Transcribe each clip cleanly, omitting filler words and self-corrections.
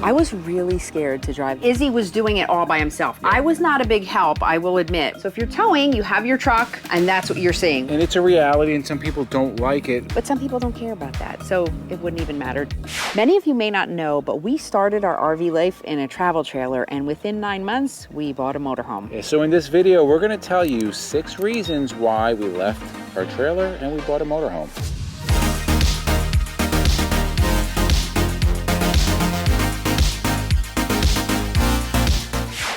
I was really scared to drive. Izzy was doing it all by himself. I was not a big help, I will admit. So if you're towing, you have your truck, and that's what you're seeing. And it's a reality, and some people don't like it. But some people don't care about that, so it wouldn't even matter. Many of you may not know, but we started our RV life in a travel trailer, and within 9 months, we bought a motorhome. Yeah, so in this video, we're gonna tell you 6 reasons why we left our trailer and we bought a motorhome.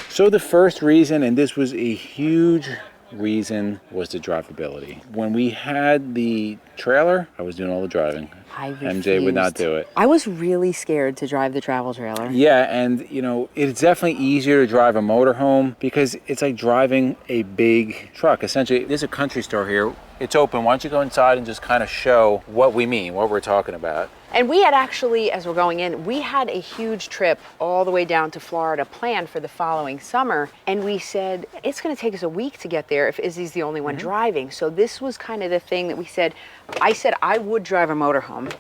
So the first reason, and this was a huge reason, was the drivability. When we had the trailer, I was doing all the driving. MJ would not do it. I was really scared to drive the travel trailer. Yeah, and you know, it's definitely easier to drive a motorhome because it's like driving a big truck. Essentially, there's a country store here. It's open. Why don't you go inside and just kind of show what we mean, what we're talking about. And we had actually, as we're going in, we had a huge trip all the way down to Florida planned for the following summer. And we said, it's gonna take us a week to get there if Izzy's the only one driving. So this was kind of the thing that we said, I said I would drive a motorhome.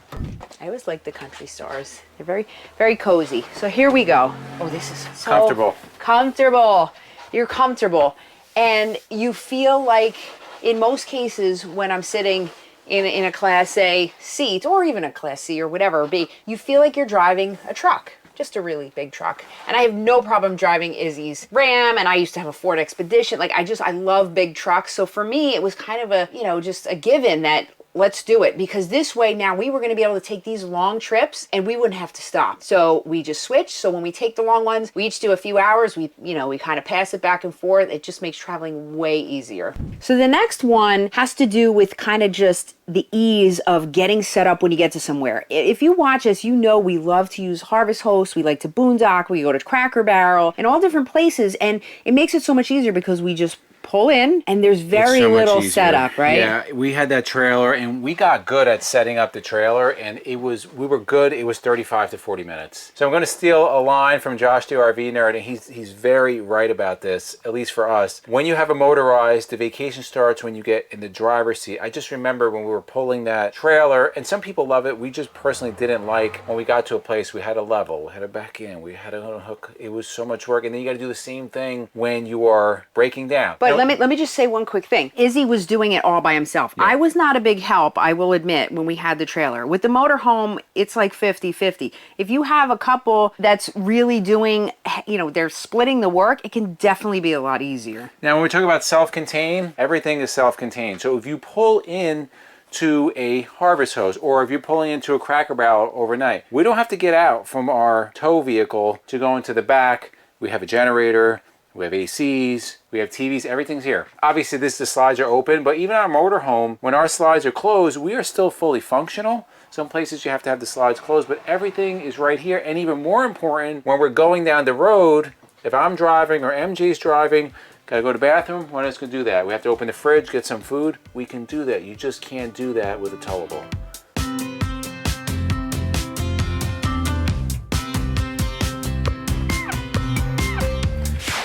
I always like the country stores. They're very, very cozy. So here we go. Oh, this is so comfortable. Comfortable. You're comfortable. And you feel like, in most cases, when I'm sitting in a Class A seat, or even a Class C or whatever, B, you feel like you're driving a truck, just a really big truck. And I have no problem driving Izzy's Ram, and I used to have a Ford Expedition. Like, I love big trucks. So for me, it was kind of a, you know, just a given that let's do it, because this way now we were going to be able to take these long trips and we wouldn't have to stop. So we just switched. So when we take the long ones, we each do a few hours. We kind of pass it back and forth. It just makes traveling way easier. So the next one has to do with kind of just the ease of getting set up when you get to somewhere. If you watch us, you know we love to use Harvest Host. We like to boondock. We go to Cracker Barrel and all different places. And it makes it so much easier because we just pull in and there's very little setup, right? Yeah, we had that trailer and we got good at setting up the trailer, and we were good. It was 35 to 40 minutes. So I'm going to steal a line from Josh the RV nerd, and he's very right about this, at least for us. When you have a motorized, the vacation starts when you get in the driver's seat. I just remember when we were pulling that trailer, and some people love it. We just personally didn't like when we got to a place we had to level, we had to back in, we had to hook. It was so much work, and then you got to do the same thing when you are breaking down. But let me just say one quick thing. Izzy was doing it all by himself. Yeah. I was not a big help, I will admit, when we had the trailer. With the motorhome, it's like 50-50. If you have a couple that's really doing, you know, they're splitting the work, it can definitely be a lot easier. Now, when we talk about self-contained, everything is self-contained. So if you pull in to a Harvest Hose, or if you're pulling into a Cracker Barrel overnight, we don't have to get out from our tow vehicle to go into the back. We have a generator, we have ACs, we have TVs, everything's here. Obviously, the slides are open, but even our motorhome, when our slides are closed, we are still fully functional. Some places you have to have the slides closed, but everything is right here. And even more important, when we're going down the road, if I'm driving or MJ's driving, gotta go to the bathroom, we're just gonna do that. We have to open the fridge, get some food, we can do that. You just can't do that with a towable.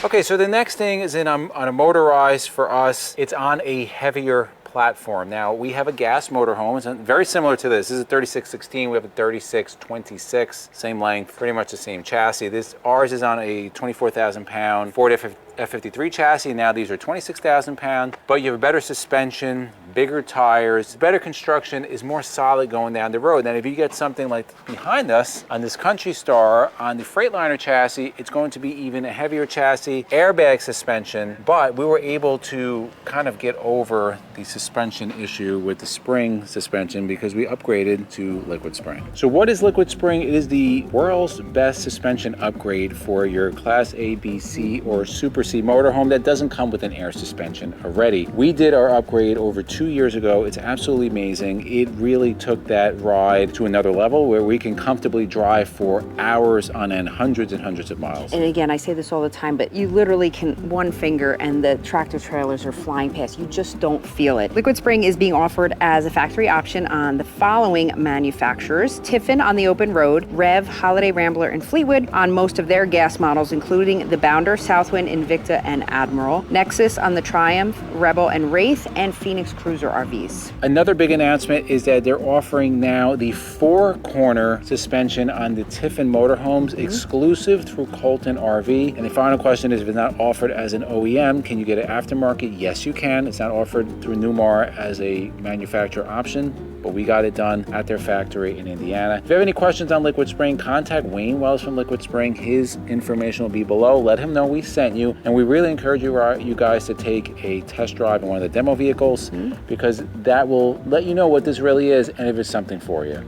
Okay, so the next thing is on a motorized, for us, it's on a heavier platform. Now, we have a Gas Motorhome. It's very similar to this. This is a 3616. We have a 3626. Same length, pretty much the same chassis. Ours is on a 24,000 pound Ford F53 chassis. Now these are 26,000 pounds, but you have a better suspension, bigger tires, better construction, is more solid going down the road. And if you get something like behind us on this Country Star, on the Freightliner chassis, it's going to be even a heavier chassis, airbag suspension, but we were able to kind of get over the suspension issue with the spring suspension because we upgraded to liquid spring. So what is liquid spring? It is the world's best suspension upgrade for your Class A, B, C, or Super C Motorhome that doesn't come with an air suspension already. We did our upgrade over 2 years ago. It's absolutely amazing. It really took that ride to another level where we can comfortably drive for hours on end, hundreds and hundreds of miles. And again, I say this all the time, but you literally can one finger and the tractor trailers are flying past. You just don't feel it. Liquid spring is being offered as a factory option on the following manufacturers: Tiffin on the open road, Rev, Holiday Rambler, and Fleetwood on most of their gas models, including the Bounder, Southwind, Invictus, Invicta and Admiral, Nexus on the Triumph, Rebel and Wraith, and Phoenix Cruiser RVs. Another big announcement is that they're offering now the 4-corner suspension on the Tiffin motorhomes, exclusive through Colton RV. And the final question is, if it's not offered as an OEM, can you get it aftermarket? Yes, you can. It's not offered through Newmar as a manufacturer option, but we got it done at their factory in Indiana. If you have any questions on Liquid Spring, contact Wayne Wells from Liquid Spring. His information will be below. Let him know we sent you. And we really encourage you guys to take a test drive in one of the demo vehicles, because that will let you know what this really is and if it's something for you.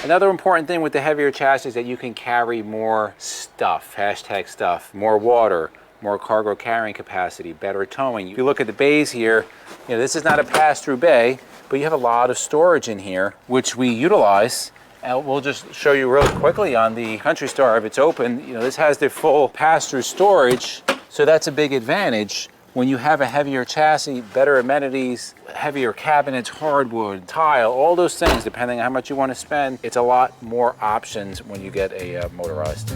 Another important thing with the heavier chassis is that you can carry more stuff, hashtag stuff, more water, more cargo carrying capacity, better towing. If you look at the bays here, you know, this is not a pass-through bay, but you have a lot of storage in here, which we utilize. And we'll just show you really quickly on the Country Star if it's open. You know, this has the full pass-through storage, so that's a big advantage. When you have a heavier chassis, better amenities, heavier cabinets, hardwood, tile, all those things, depending on how much you want to spend, it's a lot more options when you get a motorized.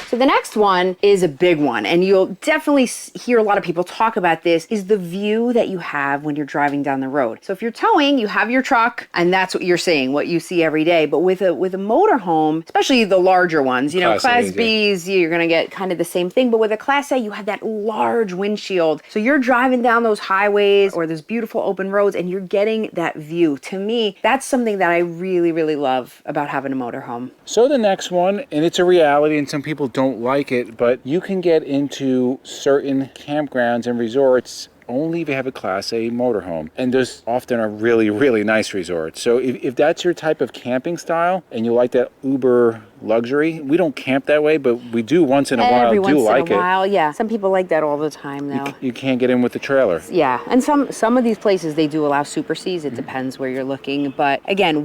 So the next one is a big one, and you'll definitely hear a lot of people talk about this, is the view that you have when you're driving down the road. So if you're towing, you have your truck, and that's what you're seeing, what you see every day. But with a motorhome, especially the larger ones, you know, Class Bs, you're gonna get kind of the same thing. But with a Class A, you have that large windshield. So you're driving down those highways or those beautiful open roads, and you're getting that view. To me, that's something that I really, really love about having a motorhome. So the next one, and it's a reality, and some people don't like it, but you can get into certain campgrounds and resorts only if you have a Class A motorhome. And those often are really, really nice resorts. So if that's your type of camping style and you like that uber luxury, we don't camp that way, but we do once in a while. Every once in a while, yeah. Some people like that all the time, though. You can't get in with the trailer. Yeah, and some of these places, they do allow Super Cs. It depends where you're looking. But again,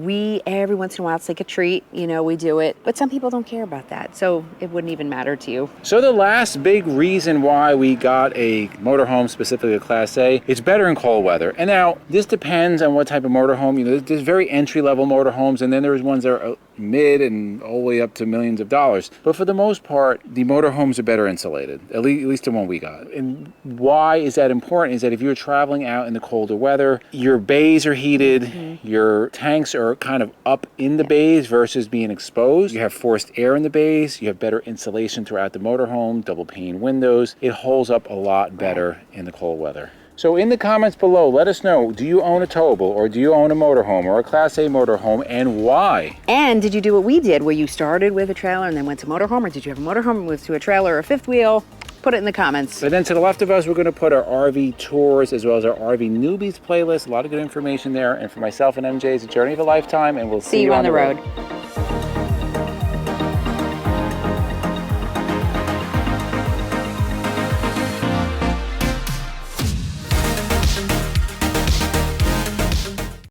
every once in a while, it's like a treat. You know, we do it. But some people don't care about that, so it wouldn't even matter to you. So the last big reason why we got a motorhome, specifically a Class A, it's better in cold weather. And now, this depends on what type of motorhome. You know, there's very entry-level motorhomes, and then there's ones that are mid and all the way up to millions of dollars. But for the most part, the motorhomes are better insulated, at least the one we got. And why is that important is that if you're traveling out in the colder weather, your bays are heated, your tanks are kind of up in the bays versus being exposed. You have forced air in the bays, you have better insulation throughout the motorhome, double pane windows. It holds up a lot better in the cold weather. So in the comments below, let us know, do you own a towable, or do you own a motorhome or a Class A motorhome, and why? And did you do what we did, where you started with a trailer and then went to motorhome, or did you have a motorhome and moved to a trailer or a fifth wheel? Put it in the comments. But then to the left of us, we're going to put our RV tours as well as our RV newbies playlist. A lot of good information there. And for myself and MJ, it's a journey of a lifetime, and we'll see you on the road.